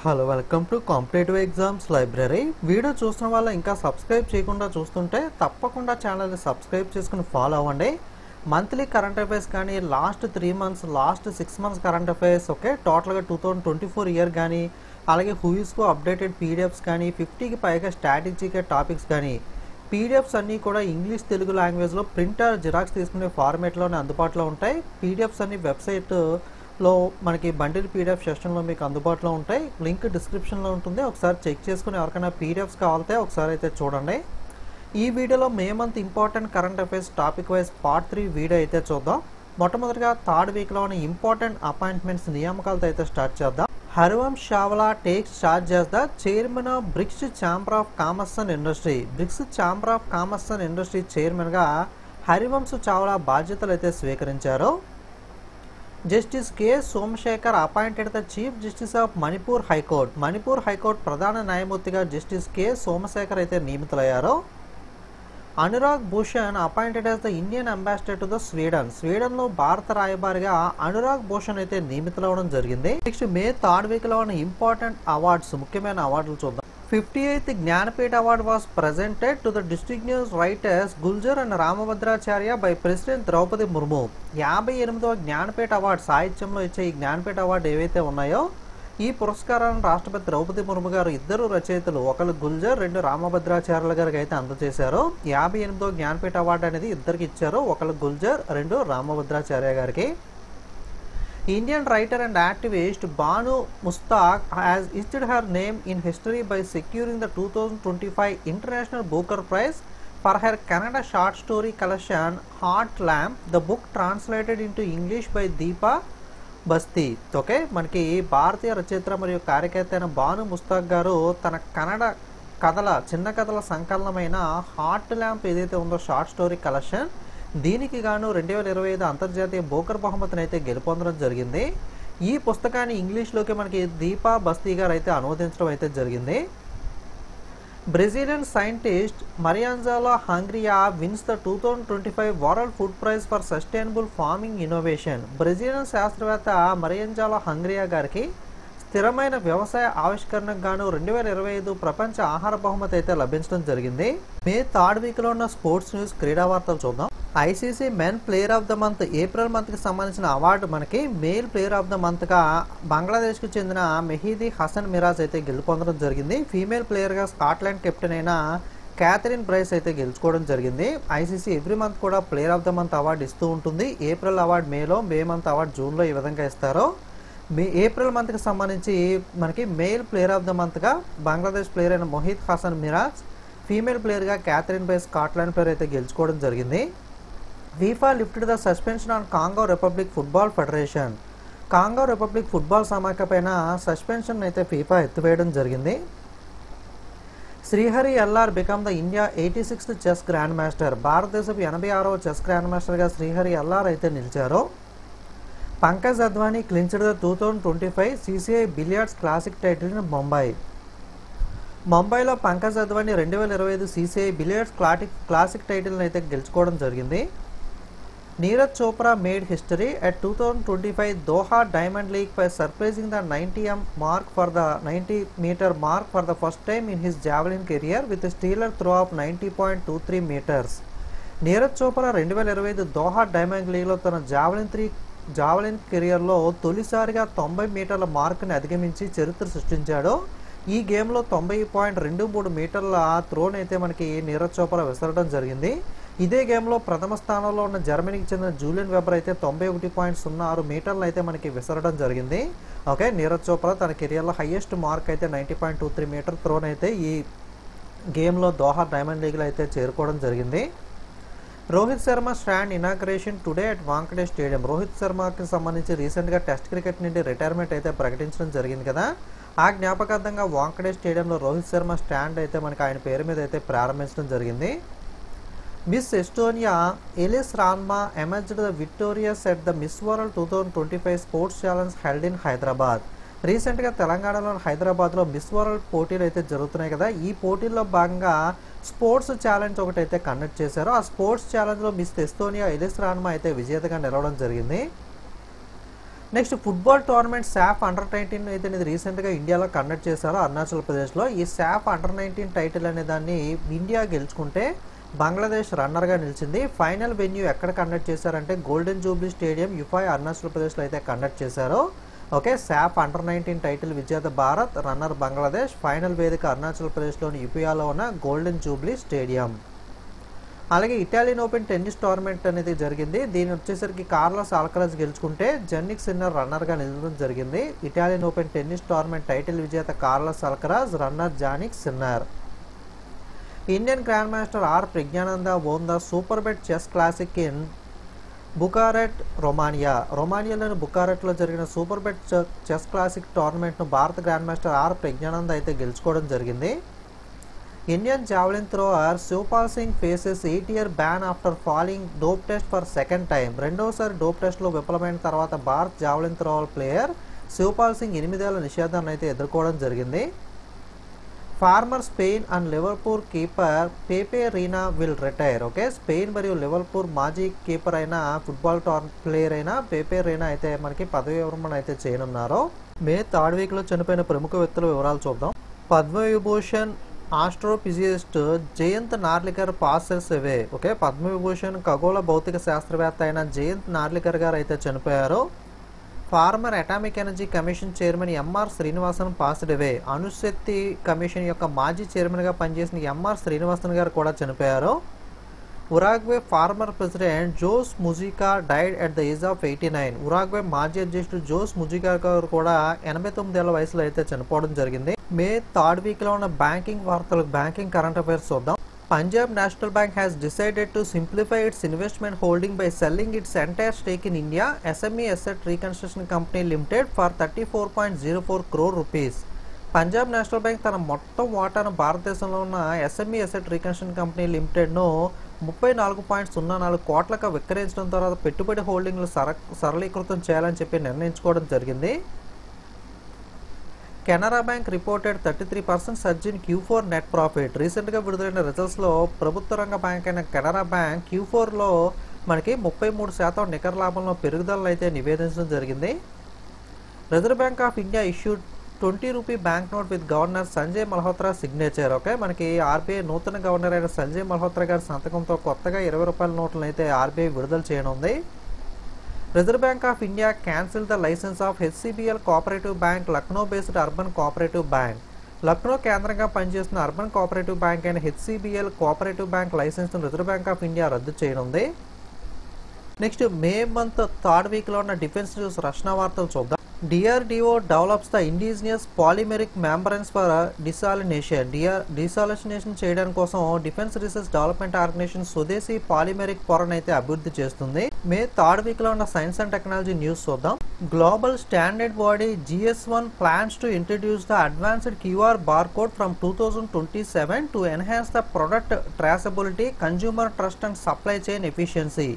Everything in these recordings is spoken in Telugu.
Hello welcome to competitive exams library. Video చూస్తున్న వాళ్ళు ఇంకా సబ్స్క్రైబ్ చేయకుండా చూస్తుంటే తప్పకుండా ఛానల్ని సబ్స్క్రైబ్ చేసుకుని ఫాలో అవ్వండి. మంత్లీ కరెంట్ అఫైర్స్ కానీ last 3 months last 6 months current affairs okay టోటల్గా 2024 ఇయర్ కానీ అలాగే హూయిస్కో అప్డేటెడ్ పీడిఎఫ్స్ కానీ 50కి పైగా స్ట్రాటజిక్ టాపిక్స్ కానీ పీడిఎఫ్స్ అన్నీ కూడా ఇంగ్లీష్ తెలుగు లాంగ్వేజ్లో ప్రింటర్ జిరాక్స్ తీసుకునే ఫార్మేట్లోనే అందుబాటులో ఉంటాయి. పీడిఎఫ్స్ అన్ని వెబ్సైట్లో మనకి బండిల్ పీడిఎఫ్ సెషన్లో మీకు అందుబాటులో ఉంటాయి. లింక్ డిస్క్రిప్షన్లో ఉంటుంది. ఒకసారి చెక్ చేసుకుని ఎవరికైనా పీడిఎఫ్స్ కావాలితే ఒకసారి అయితే చూడండి. ఈ వీడియోలో May month important current affairs topic wise part 3 video అయితే చూద్దాం. మొట్టమొదటిగా థర్డ్ వీక్లోని ఇంపార్టెంట్ అపాయింట్మెంట్స్ నియామకాలతో అయితే స్టార్ట్ చేద్దాం. Harivansh Chawla takes charge as the chairman of BRICS chamber of commerce and industry. BRICS chamber of commerce and industry చైర్మన్గా హరివంశ్ చావ్లా బాధ్యతలు అయితే స్వీకరించారు. Justice K Somashekar appointed the chief justice of Manipur high court. Manipur high court ప్రధాన న్యాయమూర్తిగా జస్టిస్ కె సోమశేఖర్ అయితే నియమితులయ్యారు. Anurag Bhushan appointed as the Indian ambassador to the స్వీడన్లో భారత రాయబారిగా అనురాగ్ భూషణ్ అయితే నియమితులవడం జరిగింది. నెక్స్ట్ మే థర్డ్ వీక్లో ఉన్న ఇంపార్టెంట్ అవార్డ్స్ ముఖ్యమైన అవార్డులు చూద్దాం. 58th Jnanpith award was presented to the distinguished writers Gulzar and Rambhadracharya by president Droupadi Murmu. 58వ జ్ఞానపీఠ అవార్డు సాహిత్యంలో ఇచ్చే ఈ జ్ఞానపీఠ అవార్డు ఏవైతే ఉన్నాయో ఈ పురస్కారాలను రాష్ట్రపతి ద్రౌపది ముర్ము గారు ఇద్దరు రచయితలు ఒకరు గుల్జర్ రెండు రామభద్రాచార్యుల గారికి అయితే అందజేశారు. 58వ జ్ఞానపీఠ అవార్డు అనేది ఇద్దరికి ఇచ్చారు. ఒకరు గుల్జర్ రెండు రామభద్రాచార్య గారికి. Indian writer and activist Banu Mustaq has issued her name in history by securing the 2025 International Booker Prize for her Kannada short story collection Heart Lamp. The book translated into English by Deepa Basti. Okay మనకి భారతీయ రచయిత మరియు కార్యకర్త అయిన బాను ముస్తాక్ గారు తన కన్నడ చిన్న కథల సంకలనమైన హార్ట్ ల్యాంప్ ఏదైతే ఉందో షార్ట్ స్టోరీ కలెక్షన్ దీనికి గాను 2025 అంతర్జాతీయ బోకర్ బహుమతిని అయితే గెలుపొందడం జరిగింది. ఈ పుస్తకాన్ని ఇంగ్లీష్లోకి మనకి దీపా బస్తీ గారు అయితే అనువదించడం అయితే జరిగింది. Brazilian scientist Mariangela Hungria wins the 2025 world food prize for sustainable farming innovation. Brazilian శాస్త్రవేత్త మరియాంజాలో హంగ్రియా గారికి స్థిరమైన వ్యవసాయ ఆవిష్కరణకు గాను 2025 ప్రపంచ ఆహార బహుమతి అయితే లభించడం జరిగింది. మే థర్డ్ వీక్లో ఉన్న స్పోర్ట్స్ న్యూస్ క్రీడా వార్తలు చూద్దాం. ICC men player of the month April మంత్కి సంబంధించిన అవార్డు మనకి మేల్ ప్లేయర్ ఆఫ్ ద మంత్గా బంగ్లాదేశ్కు చెందిన మెహీదీ హసన్ మిరాజ్ అయితే గెలుపొందడం జరిగింది. ఫీమేల్ ప్లేయర్గా స్కాట్లాండ్ కెప్టెన్ అయిన క్యాథరిన్ బ్రైస్ అయితే గెలుచుకోవడం జరిగింది. ఐసీసీ ఎవ్రీ మంత్ కూడా player of the month award ఇస్తూ ఉంటుంది. ఏప్రిల్ అవార్డు మేలో, మే మంత్ అవార్డు జూన్లో ఈ విధంగా ఇస్తారు. ఏప్రిల్ మంత్కి సంబంధించి మనకి మేల్ ప్లేయర్ ఆఫ్ ద మంత్గా బంగ్లాదేశ్ ప్లేయర్ అయిన మొహిద్ హసన్ మిరాజ్, ఫీమేల్ ప్లేయర్గా క్యాథరిన్ బ్రైస్ స్కాట్లాండ్ ప్లేయర్ అయితే గెలుచుకోవడం జరిగింది. FIFA lifted the suspension on Congo Republic Football Federation. Congo Republic football సమాఖ్య పైన సస్పెన్షన్ అయితే ఫీఫా ఎత్తివేయడం జరిగింది. Srihari LR become the India 86th chess grand master. భారతదేశపు 86వ చెస్ గ్రాండ్ మాస్టర్గా శ్రీహరి ఎల్ఆర్ అయితే నిలిచారు. Pankaj Advani clinched the 2025 CCI billiards classic title in ముంబైలో Pankaj Advani 2025 CCI billiards classic టైటిల్ని అయితే గెలుచుకోవడం జరిగింది. Neeraj Chopra made history at 2025 Doha Diamond League by surpassing the 90-meter mark for the first time in his javelin career with a stellar throw of 90.23 meters. Neeraj Chopra 2025 Doha diamond లీగ్లో తన జావలిన్ కెరియర్లో తొలిసారిగా 90 మీటర్ల మార్కుని అధిగమించి చరిత్ర సృష్టించాడు. ఈ గేమ్లో 90.23 మీటర్ల త్రోన్ అయితే మనకి నీరజ్ చోప్రా విసరడం జరిగింది. ఇదే గేమ్లో ప్రథమ స్థానంలో ఉన్న జర్మనీకి చెందిన జూలియన్ వెబర్ అయితే 91.06 మీటర్లు అయితే మనకి విసరడం జరిగింది. ఓకే నీరజ్ చోప్రా తన కెరియర్లో హైయెస్ట్ మార్క్ అయితే 90.23 మీటర్ త్రోన్ అయితే ఈ గేమ్లో దోహా డైమండ్ లీగ్లో అయితే చేరుకోవడం జరిగింది. Rohit Sharma stand inauguration today at Wankhede stadium. Rohit శర్మకి సంబంధించి రీసెంట్గా టెస్ట్ క్రికెట్ నుండి రిటైర్మెంట్ అయితే ప్రకటించడం జరిగింది కదా. ఆ జ్ఞాపకార్థంగా వాంకడే స్టేడియంలో రోహిత్ శర్మ స్టాండ్ అయితే మనకి ఆయన పేరు మీద అయితే ప్రారంభించడం జరిగింది. Miss Estonia Eliis Rannamaa emerged the victorious at the Miss World 2025 sports challenge held in Hyderabad. రీసెంట్గా తెలంగాణలోని హైదరాబాద్లో మిస్ వరల్డ్ పోటీలు అయితే జరుగుతున్నాయి కదా. ఈ పోటీల్లో భాగంగా స్పోర్ట్స్ ఛాలెంజ్ ఒకటి అయితే కండక్ట్ చేశారు. ఆ స్పోర్ట్స్ ఛాలెంజ్లో మిస్ ఎస్టోనియా ఎలిస్ రాన్మా అయితే విజేతగా నిలవడం జరిగింది. నెక్స్ట్ ఫుట్బాల్ టోర్నమెంట్ సాఫ్ అండర్-19 అయితే ఇది రీసెంట్గా ఇండియాలో కండక్ట్ చేశారు అరుణాచల్ ప్రదేశ్లో. ఈ సాఫ్ అండర్-19 టైటిల్ అనే దాన్ని ఇండియా గెలుచుకుంటే బంగ్లాదేశ్ రన్నర్గా నిలిచింది. ఫైనల్ వెన్యూ ఎక్కడ కండక్ట్ చేశారంటే గోల్డెన్ జూబ్లీ స్టేడియం యుఫై అరుణాచల్ ప్రదేశ్లో అయితే కండక్ట్ చేశారు. ఓకే, సాఫ్ అండర్-19 టైటిల్ విజేత భారత్, రన్నర్ బంగ్లాదేశ్. ఫైనల్ వేదిక అరుణాచల్ ప్రదేశ్లోని యుపియాలో ఉన్న గోల్డెన్ జూబ్లీ స్టేడియం. అలాగే ఇటాలియన్ ఓపెన్ టెన్నిస్ టోర్నమెంట్ అనేది జరిగింది. దీని వచ్చేసరికి కార్లోస్ ఆల్కరాజ్ గెలుచుకుంటే జెన్నిక్ సిన్నర్ రన్నర్గా నిలవడం జరిగింది. Italian Open tennis tournament title విజేత Carlos Alcaraz, runner Jannik Sinner. Indian grand master R Praggnanandhaa won the Superbet chess classic in Bucharest, Romania. రొమానియాలోని బుకారెట్లో జరిగిన సూపర్బెట్ చెస్ క్లాసిక్ టోర్నమెంట్ను భారత గ్రాండ్ మాస్టర్ ఆర్ ప్రజ్ఞానంద అయితే గెలుచుకోవడం జరిగింది. Indian javelin thrower Shivpal Singh faces 8-year ban after falling dope test for second time. రెండోసారి డోప్ టెస్ట్లో విఫలమైన తర్వాత Bharat javelin thrower player Shivpal Singh 8 ఏళ్ల నిషేధాన్ని అయితే ఎదుర్కోవడం జరిగింది. Former Spain and Liverpool keeper Pepe Reina will retire. Okay, Spain మరియు లివర్పూల్ మాజీ కీపర్ అయిన ఫుట్బాల్ ప్లేయర్ అయిన పేపే రీనా అయితే మనకి పదవి విరమణ అయితే చేయనున్నారు. మే 3rd వీక్లో చనిపోయిన ప్రముఖ వ్యక్తుల వివరాలు చూద్దాం. Padma Vibhushan astrophysicist Jayant Narlikar passes away. Okay, Padma Vibhushan ఖగోళ భౌతిక శాస్త్రవేత్త అయిన జయంత్ నార్లికర్ గారు అయితే చనిపోయారు. Former atomic energy commission chairman MR Srinivasan passed away. అణుశక్తి కమిషన్ యొక్క మాజీ చైర్మన్గా పనిచేసిన ఎంఆర్ శ్రీనివాసన్ గారు కూడా చనిపోయారు. Uruguay former president Jose Mujica died at the age of 89. Uruguay మాజీ అధ్యక్షుడు జోస్ ముజికా గారు కూడా 89 ఏళ్ల వయసులో అయితే చనిపోవడం జరిగింది. మే 3rd వీక్లో ఉన్న బ్యాంకింగ్ వార్తలు, బ్యాంకింగ్ కరెంట్ అఫైర్స్ చూద్దాం. Punjab national bank has decided to simplify it's investment holding by selling it's entire stake in India SME asset reconstruction company limited for 34.04 crore rupees. Punjab national bank తన మొత్తం వాటాను భారతదేశంలో ఉన్న ఎస్ఎంఈ అసెట్ రీకన్స్ట్రక్షన్ కంపెనీ లిమిటెడ్ను 34.04 కోట్లకు విక్రయించడం ద్వారా పెట్టుబడి హోల్డింగ్లు సరళీకృతం చేయాలని చెప్పి నిర్ణయించుకోవడం జరిగింది. Canara bank reported 33% surge in Q4 net profit. రీసెంట్గా విడుదలైన రిజల్ట్స్లో ప్రభుత్వ రంగ బ్యాంక్ అయిన కెనరా బ్యాంక్ Q4లో మనకి 33% నికర లాభంలో పెరుగుదలను అయితే నివేదించడం జరిగింది. Reserve Bank of India issued 20 rupee bank note with governor Sanjay Malhotra signature. Okay, మనకి ఆర్బీఐ నూతన గవర్నర్ అయిన సంజయ్ మల్హోత్రా గారి సంతకంతో కొత్తగా 20 రూపాయల నోట్లను అయితే ఆర్బీఐ విడుదల చేయనుంది. Reserve Bank of India cancel the licence of HCBL cooperative bank Lucknow based urban cooperative bank. Lucknow కేంద్రంగా పనిచేస్తున్న అర్బన్ కోఆపరేటివ్ బ్యాంక్ అయిన హెచ్సిబిఎల్ కోఆపరేటివ్ బ్యాంక్ లైసెన్స్ను రిజర్వ్ బ్యాంక్ ఆఫ్ ఇండియా రద్దు చేయనుంది. నెక్స్ట్ మే మంత్ 3rd వీక్లో ఉన్న డిఫెన్స్ న్యూస్ రక్షణ వార్తలు చూద్దాం. DRDO develops the indigenous polymeric membranes for desalination. Desalination చేయడానికి కోసం డిఫెన్స్ రీసెర్చ్ డెవలప్మెంట్ ఆర్గనైజేషన్ స్వదేశీ పాలిమెరిక్ పొరను అయితే అభివృద్ధి చేస్తుంది. మే 3rd వీక్లో ఉన్న సైన్స్ అండ్ టెక్నాలజీ న్యూస్ చూద్దాం. Global standard body GS1 plans to introduce the advanced QR barcode from 2027 to enhance the product traceability, consumer trust and supply chain efficiency.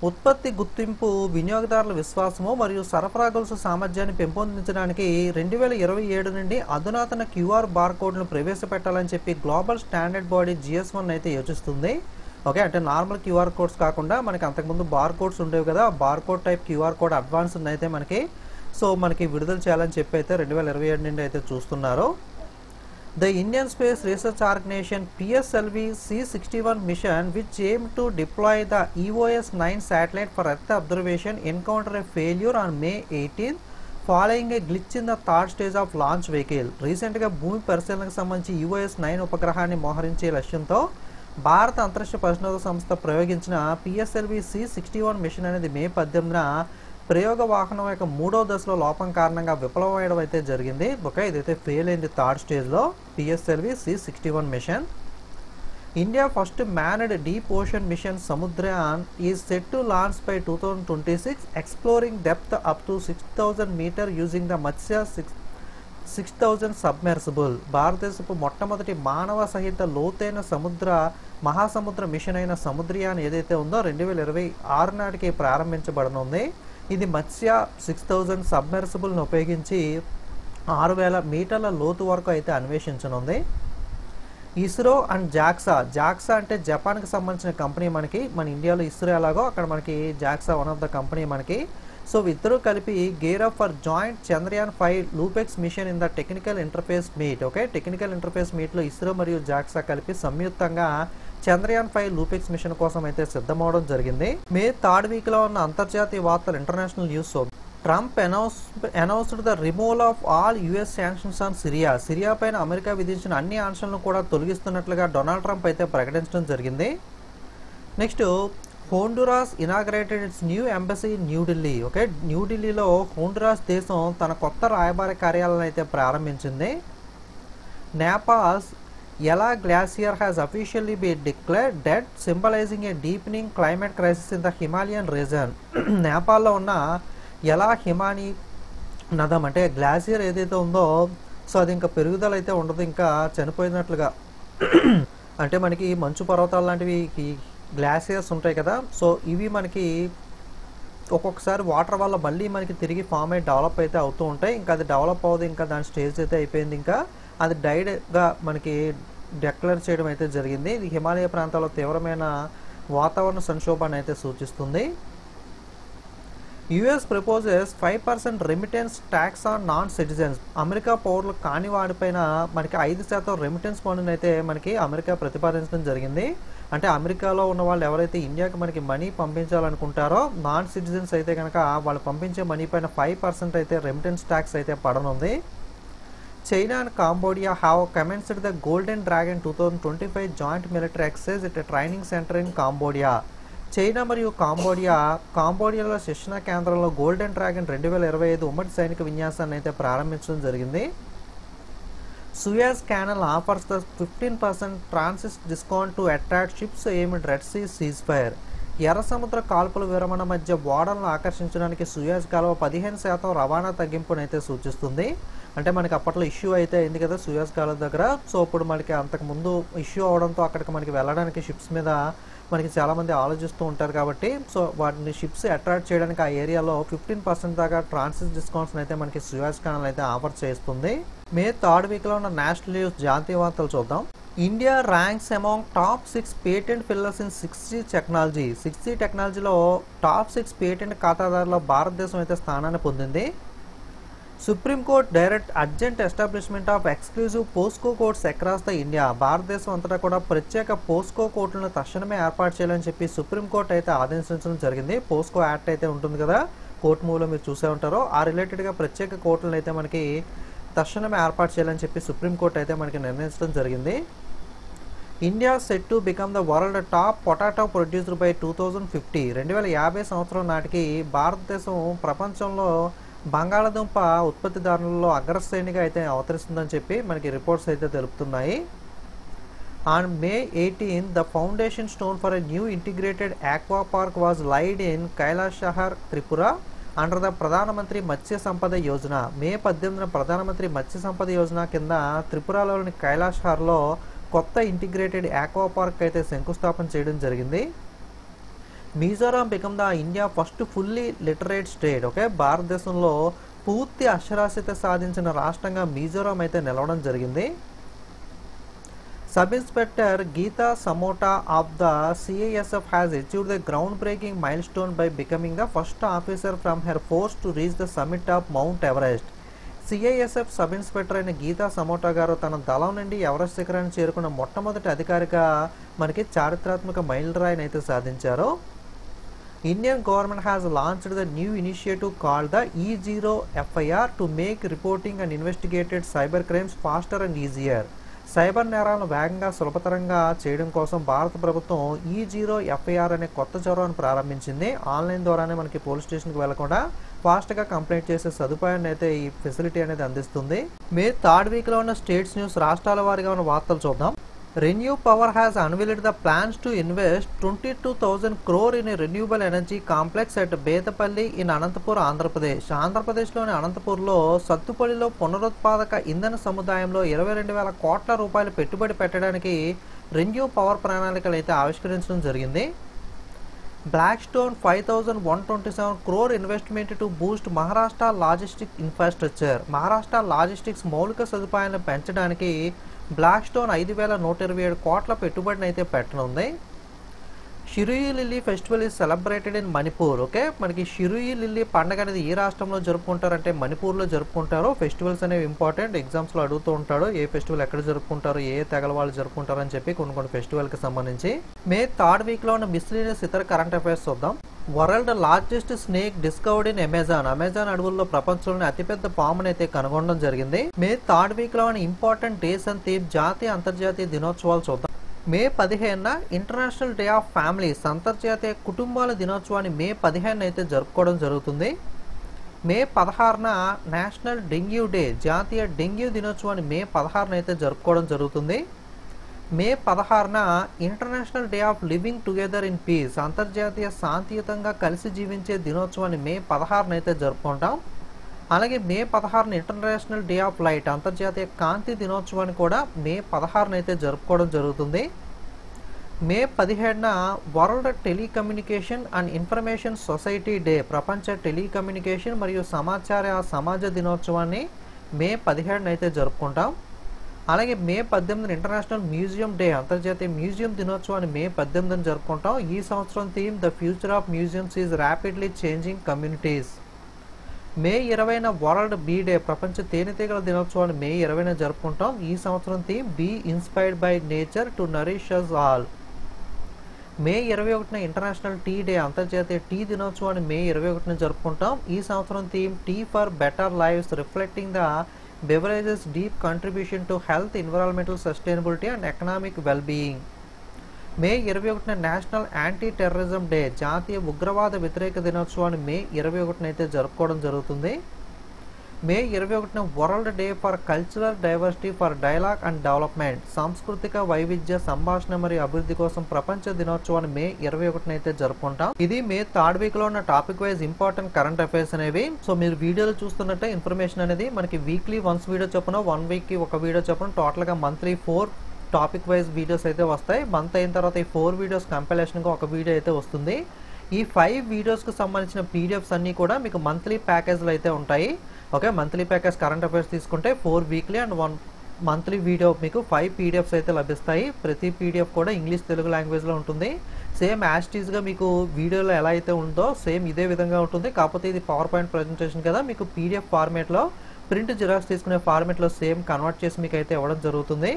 ఉత్పత్తి గుర్తింపు, వినియోగదారుల విశ్వాసము మరియు సరఫరా గొలుసు సామర్థ్యాన్ని పెంపొందించడానికి 2027 నుండి అధునాతన QR బార్కోడ్ను ప్రవేశపెట్టాలని చెప్పి గ్లోబల్ స్టాండర్డ్ బాడీ GS1 అయితే యోచిస్తుంది. ఓకే, అంటే నార్మల్ QR కోడ్స్ కాకుండా మనకి అంతకుముందు బార్ కోడ్స్ ఉండేవి కదా, bar code type QR code advance అయితే మనకి విడుదల చేయాలని చెప్పి అయితే 2027 నుండి అయితే చూస్తున్నారు. The Indian Space Research Organization PSLV C61 mission, which aimed to deploy the EOS-9 satellite for Earth observation, encountered a failure on May 18th following a glitch in the 3rd stage of launch vehicle. రీసెంట్గా భూమి పరిశీలనకు సంబంధించి EOS-9 ఉపగ్రహాన్ని మోహరించే లక్ష్యంతో భారత అంతరిక్ష పరిశోధన సంస్థ ప్రయోగించిన PSLV C61 మిషన్ అనేది మే 18న ప్రయోగ వాహనం యొక్క 3వ దశలో లోపం కారణంగా విఫలమయ్యడం అయితే జరిగింది. ఓకే, ఇదైతే ఫెయిల్ అయింది 3rd స్టేజ్లో PSLV C61 mission. India first manned deep ocean mission Samudrayaan is set to launch by 2026, exploring depth up to 6000 meter using the Matsya 6000 submersible. భారతదేశపు మొట్టమొదటి మానవ సహిత లోతైన మహాసముద్ర మిషన్ అయిన సముద్రయాన్ ఏదైతే ఉందో 2026 నాటికి ప్రారంభించబడనుంది. ఇది మత్స్య 6000 సబ్మెర్సిబుల్ను ఉపయోగించి 6000 మీటర్ల లోతు వరకు అయితే అన్వేషించనుంది. ఇస్రో అండ్ జాక్సా అంటే జపాన్కి సంబంధించిన కంపెనీ. మన ఇండియాలో ఇస్రో ఎలాగో అక్కడ మనకి JAXA one of the company. మనకి సో ఇద్దరు కలిపి gear up for joint Chandrayaan 5 లూపెక్స్ mission in the technical interface meet. Okay, technical interface మీట్లో ఇస్రో మరియు జాక్సా కలిపి సంయుక్తంగా చంద్రయాన్ 5 లూపెక్స్ మిషన్ కోసం అయితే సిద్ధమవడం జరిగింది. మే 3rd వీక్లో ఉన్న అంతర్జాతీయ వార్తలు international news. Trump announced the removal of all US sanctions on Syria. Syria పైన అమెరికా విధించిన అన్ని ఆంక్షలను కూడా తొలగిస్తున్నట్లుగా డొనాల్డ్ ట్రంప్ అయితే ప్రకటించడం జరిగింది. Next, Honduras inaugurated its new embassy New Delhi. Okay, న్యూఢిల్లీలో హోండురాస్ దేశం తన కొత్త రాయబార కార్యాలయాన్ని అయితే ప్రారంభించింది. Nepal's Yala glacier has officially been declared dead, symbolizing a deepening climate crisis in the Himalayan region. నేపాల్లో ఉన్న ఎలా హిమానీ నదం అంటే గ్లాసియర్ ఏదైతే ఉందో, సో అది ఇంకా పెరుగుదల అయితే ఉండదు, ఇంకా చనిపోయినట్లుగా. అంటే మనకి మంచు పర్వతాలు లాంటివి గ్లాసియర్స్ ఉంటాయి కదా, సో ఇవి మనకి ఒక్కొక్కసారి వాటర్ వల్ల మళ్ళీ మనకి తిరిగి ఫామ్ అయ్యి డెవలప్ అయితే అవుతూ ఉంటాయి. ఇంకా అది డెవలప్ అవ్వదు, ఇంకా దాని స్టేజ్ అయితే అయిపోయింది, ఇంకా అది డైడ్గా మనకి డిక్లేర్ చేయడం అయితే జరిగింది. ఇది హిమాలయ ప్రాంతాల్లో తీవ్రమైన వాతావరణ సంక్షోభాన్ని అయితే సూచిస్తుంది. US proposes 5% remittance tax on non citizens. America పౌరులు కాని వాడిపైన మనకి 5% రెమిటెన్స్ పన్నును అయితే మనకి అమెరికా ప్రతిపాదించడం జరిగింది. అంటే అమెరికాలో ఉన్న వాళ్ళు ఎవరైతే ఇండియాకి మనకి మనీ పంపించాలనుకుంటారో, నాన్ సిటిజన్స్ అయితే కనుక వాళ్ళు పంపించే మనీ పైన 5% అయితే రెమిటెన్స్ ట్యాక్స్ అయితే పడనుంది. China and Cambodia have commenced the golden dragon 2025 joint military exercise at training centre in Cambodia. China మరియు కాంబోడియాలో శిక్షణ కేంద్రంలో గోల్డెన్ డ్రాగన్ 2025 ఉమ్మడి సైనిక విన్యాసాన్ని అయితే ప్రారంభించడం జరిగింది. Suez canal offers the 15% transit discount to attract ships aimed Red Sea ceasefire. ఎర్ర సముద్ర కాల్పుల విరమణ మధ్య ఓడలను ఆకర్షించడానికి సుయజ్ కాలువ 15% రవాణా తగ్గింపునైతే సూచిస్తుంది. అంటే మనకి అప్పట్లో ఇష్యూ అయితే అయింది కదా సుయజ్ కాలువ దగ్గర, సో ఇప్పుడు మనకి అంతకుముందు ఇష్యూ అవడంతో అక్కడికి మనకి వెళ్ళడానికి షిప్స్ మీద మనకి చాలామంది ఆలోచిస్తూ ఉంటారు కాబట్టి, సో వాటిని షిప్స్ అట్రాక్ట్ చేయడానికి ఆ ఏరియాలో 15% దాకా ట్రాన్సిట్ డిస్కౌంట్స్ అయితే మనకి సుయజ్ కెనాల్ అయితే ఆఫర్ చేస్తుంది. మే 3rd వీక్లో ఉన్న నేషనల్ న్యూస్ జాతీయ వార్తలు చూద్దాం. India ranks among top 6 patent fillers in 6G technology. 6G టెక్నాలజీలో టాప్ 6 పేటెంట్ ఖాతాదారులో భారతదేశం అయితే స్థానాన్ని పొందింది. Supreme court direct urgent establishment of exclusive POSCO courts across the India. భారతదేశం అంతటా కూడా ప్రత్యేక పోస్కో కోర్టులను తక్షణమే ఏర్పాటు చేయాలని చెప్పి సుప్రీంకోర్టు అయితే ఆదేశించడం జరిగింది. పోస్కో యాక్ట్ అయితే ఉంటుంది కదా, కోర్టు మూవ్లో మీరు చూసే ఉంటారో, ఆ రిలేటెడ్గా ప్రత్యేక కోర్టులను అయితే మనకి తక్షణమే ఏర్పాటు చేయాలని చెప్పి సుప్రీంకోర్టు అయితే మనకి నిర్ణయించడం జరిగింది. India set to become the world top potato producer by 2050. 2050 సంవత్సరం నాటికి భారతదేశం ప్రపంచంలో బంగాళాదుంప ఉత్పత్తిదారులలో అగ్రశ్రేణిగా అయితే అవతరిస్తుందని చెప్పి మనకి రిపోర్ట్స్ అయితే తెలుపుతున్నాయి. On May 18 the foundation stone for a new integrated aqua park was laid in Kailashahar Tripura under the Pradhan Mantri Matsya Sampada Yojana. మే 18 ప్రధానమంత్రి మత్స్య సంపద యోజన కింద త్రిపురలోని కైలాషహర్లో కొత్త ఇంటిగ్రేటెడ్ ఆక్వా పార్క్ అయితే శంకుస్థాపన చేయడం జరిగింది. Mizoram become the India first fully literate state. Okay, భారతదేశంలో పూర్తి అక్షరాస్యత సాధించిన రాష్ట్రంగా మిజోరాం అయితే నిలవడం జరిగింది. Sub inspector Geeta Samota of the CISF has achieved the ground breaking milestone by becoming the first officer from her force to reach the summit of Mount Everest. CISF sub inspector అయిన గీతా సమోటా గారు తన దళం నుండి ఎవరెస్ట్ శిఖరాన్ని చేరుకున్న మొట్టమొదటి అధికారిగా మనకి చారిత్రాత్మక మైలురాయిని అయితే సాధించారు. Indian government has launched the new initiative called the E0 FIR to make reporting and investigated cyber crimes faster and easier. Cyber నేరాలను వేగంగా సులభతరంగా చేయడం కోసం భారత ప్రభుత్వం E0 FIR అనే కొత్త చొరవను ప్రారంభించింది. ఆన్లైన్ ద్వారానే మనకి పోలీస్ స్టేషన్కి వెళ్లకుండా ఫాస్ట్గా కంప్లైంట్ చేసే సదుపాయాన్ని అయితే ఈ ఫెసిలిటీ అనేది అందిస్తుంది. మే 3rd వీక్లో ఉన్న స్టేట్స్ న్యూస్ రాష్ట్రాల వారీగా ఉన్న వార్తలు చూద్దాం. Renew Power has unveiled the plans to invest 22,000 crore in a renewable energy complex at Bedapalli in Anantapur, Andhra Pradesh. ఆంధ్రప్రదేశ్లోని అనంతపూర్లో సత్తుపల్లిలో పునరుత్పాదక ఇంధన సముదాయంలో 22,000 కోట్ల రూపాయలు పెట్టుబడి పెట్టడానికి రెన్యూ పవర్ ప్రణాళికలు అయితే ఆవిష్కరించడం జరిగింది. Blackstone 5,127 crore investment to boost Maharashtra logistics infrastructure. Maharashtra logistics మౌలిక సదుపాయాలను పెంచడానికి బ్లాక్స్టోన్ 5,127 కోట్ల పెట్టుబడిని అయితే పెట్టనుంది. Shirui lily festival is celebrated in Manipur. Okay, మనకి షిరుయి లిల్లీ పండుగ అనేది ఏ రాష్ట్రంలో జరుపుకుంటారంటే మణిపూర్లో జరుపుకుంటారు. ఫెస్టివల్స్ అనేవి ఇంపార్టెంట్, ఎగ్జామ్స్లో అడుగుతూ ఉంటాడు ఏ ఫెస్టివల్ ఎక్కడ జరుపుకుంటారు, ఏ తెగల వాళ్ళు జరుపుకుంటారు అని చెప్పి కొన్ని ఫెస్టివల్కి సంబంధించి. మే థర్డ్ వీక్లో ఉన్న మిస్లీనియస్ ఇతర కరెంట్ అఫైర్స్ చూద్దాం. World largest snake discovered in Amazon. Amazon అడవుల్లో ప్రపంచంలోని అతిపెద్ద పామును అయితే కనుగొనడం జరిగింది. మే థర్డ్ వీక్లో ఉన్న ఇంపార్టెంట్ డేస్ అండ్ థీమ్ జాతీయ అంతర్జాతీయ దినోత్సవాలు చూద్దాం. మే 15న ఇంటర్నేషనల్ డే ఆఫ్ ఫ్యామిలీస్, అంతర్జాతీయ కుటుంబాల దినోత్సవాన్ని మే 15న అయితే జరుపుకోవడం జరుగుతుంది. మే 16న నేషనల్ డెంగ్యూ డే, జాతీయ డెంగ్యూ దినోత్సవాన్ని మే 16న అయితే జరుపుకోవడం జరుగుతుంది. మే 16న international day of living together in peace, అంతర్జాతీయ శాంతియుతంగా కలిసి జీవించే దినోత్సవాన్ని మే 16న అయితే జరుపుకుంటాం. అలాగే మే 16న ఇంటర్నేషనల్ డే ఆఫ్ లైట్, అంతర్జాతీయ కాంతి దినోత్సవాన్ని కూడా మే 16న అయితే జరుపుకోవడం జరుగుతుంది. మే 17న world telecommunication and information society day, ప్రపంచ టెలికమ్యూనికేషన్ మరియు సమాజ దినోత్సవాన్ని మే 17న అయితే జరుపుకుంటాం. అలాగే మే 18న ఇంటర్నేషనల్ మ్యూజియం డే, అంతర్జాతీయ మ్యూజియం దినోత్సవాన్ని మే 18న జరుపుకుంటాం. ఈ సంవత్సరం theme the future of museums is rapidly changing communities. May 20న వరల్డ్ బీ డే, ప్రపంచ తేనెటీగల దినోత్సవాన్ని మే 20న జరుపుకుంటాం. ఈ సంవత్సరం theme be inspired by nature to nourish us all. May 21న ఇంటర్నేషనల్ టీ డే, అంతర్జాతీయ టీ దినోత్సవాన్ని మే 21న జరుపుకుంటాం. ఈ సంవత్సరం theme tea for better lives, reflecting the beverages deep contribution to health, environmental sustainability and economic well-being. May 21న నేషనల్ యాంటీ టెర్రరిజం డే, జాతీయ ఉగ్రవాద వ్యతిరేక దినోత్సవాన్ని మే 21న అయితే జరుపుకోవడం జరుగుతుంది. మే 21న world day for cultural diversity for dialogue and development, సాంస్కృతిక వైవిధ్య సంభాషణ మరియు అభివృద్ధి కోసం ప్రపంచ దినోత్సవాన్ని మే 21న అయితే జరుపుకుంటాం. ఇది మే థర్డ్ వీక్ లో ఉన్న topic wise important current affairs అనేవి. సో మీరు వీడియోలు చూస్తున్నట్టే ఇన్ఫర్మేషన్ అనేది మనకి వీక్లీ వన్స్ వీడియో చొప్పున, 1 వీక్ కి ఒక వీడియో చొప్పున, టోటల్ గా మంత్లీ 4 టాపిక్ వైజ్ వీడియోస్ అయితే వస్తాయి. మంత్ అయిన తర్వాత ఈ 4 వీడియోస్ కంపైలేషన్ గా ఒక వీడియో అయితే వస్తుంది. ఈ 5 వీడియోస్ కు సంబంధించిన పీడిఎఫ్స్ అన్ని కూడా మీకు మంత్లీ ప్యాకేజ్లు అయితే ఉంటాయి. Okay, monthly package current affairs తీసుకుంటే 4 వీక్లీ అండ్ 1 మంత్లీ వీడియో మీకు 5 పీడిఎఫ్స్ అయితే లభిస్తాయి. ప్రతి పీడిఎఫ్ కూడా ఇంగ్లీష్ తెలుగు లాంగ్వేజ్లో ఉంటుంది. సేమ్ యాస్టీస్గా మీకు వీడియోలో ఎలా అయితే ఉందో సేమ్ ఇదే విధంగా ఉంటుంది. కాకపోతే ఇది పవర్ పాయింట్ ప్రజెంటేషన్ కదా, మీకు పీడిఎఫ్ ఫార్మేట్లో ప్రింట్ జిరాక్స్ తీసుకునే ఫార్మేట్లో సేమ్ కన్వర్ట్ చేసి మీకు అయితే ఇవ్వడం జరుగుతుంది.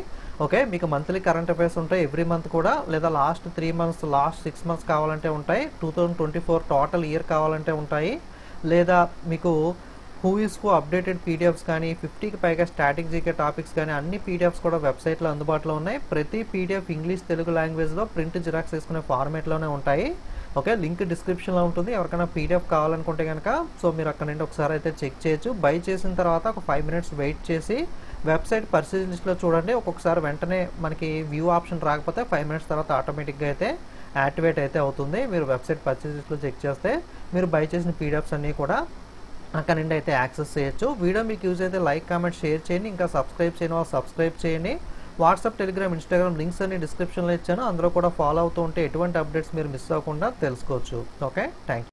ఓకే, మీకు మంత్లీ కరెంట్ అఫైర్స్ ఉంటాయి ఎవ్రీ మంత్ కూడా, లేదా లాస్ట్ 3 మంత్స్, లాస్ట్ 6 మంత్స్ కావాలంటే ఉంటాయి. 2024 టోటల్ ఇయర్ కావాలంటే ఉంటాయి. లేదా మీకు who is who updated PDFs కానీ 50కి పైగా స్టాటిక్ జీకే టాపిక్స్ కానీ అన్ని పీడిఎఫ్స్ కూడా వెబ్సైట్లో అందుబాటులో ఉన్నాయి. ప్రతి పీడిఎఫ్ ఇంగ్లీష్ తెలుగు లాంగ్వేజ్లో ప్రింట్ జిరాక్స్ తీసుకునే ఫార్మేట్లోనే ఉంటాయి. ఓకే, లింక్ డిస్క్రిప్షన్లో ఉంటుంది. ఎవరికైనా పీడిఎఫ్ కావాలనుకుంటే కనుక సో మీరు అక్కడ నుండి ఒకసారి అయితే చెక్ చేయొచ్చు. బై చేసిన తర్వాత ఒక 5 మినిట్స్ వెయిట్ చేసి వెబ్సైట్ పర్చేజ్ లిస్ట్లో చూడండి. ఒక్కొక్కసారి వెంటనే మనకి వ్యూ ఆప్షన్ రాకపోతే 5 మినిట్స్ తర్వాత ఆటోమేటిక్గా అయితే యాక్టివేట్ అయితే అవుతుంది. మీరు వెబ్సైట్ పర్చేజ్ లిస్ట్లో చెక్ చేస్తే మీరు బై చేసిన పీడిఎఫ్స్ అన్నీ కూడా అక్కడ నుండి అయితే యాక్సెస్ చేయొచ్చు. వీడియో మీకు యూజ్ అయితే లైక్, కామెంట్, షేర్ చేయండి. ఇంకా సబ్స్క్రైబ్ చేయని వాళ్ళు సబ్స్క్రైబ్ చేయండి. వాట్సాప్, టెలిగ్రామ్, ఇన్స్టాగ్రామ్ లింక్స్ అన్ని డిస్క్రిప్షన్లో ఇచ్చాను. అందులో కూడా ఫాలో అవుతూ ఉంటే ఎటువంటి అప్డేట్స్ మీరు మిస్ అవ్వకుండా తెలుసుకోవచ్చు. Okay, thank you.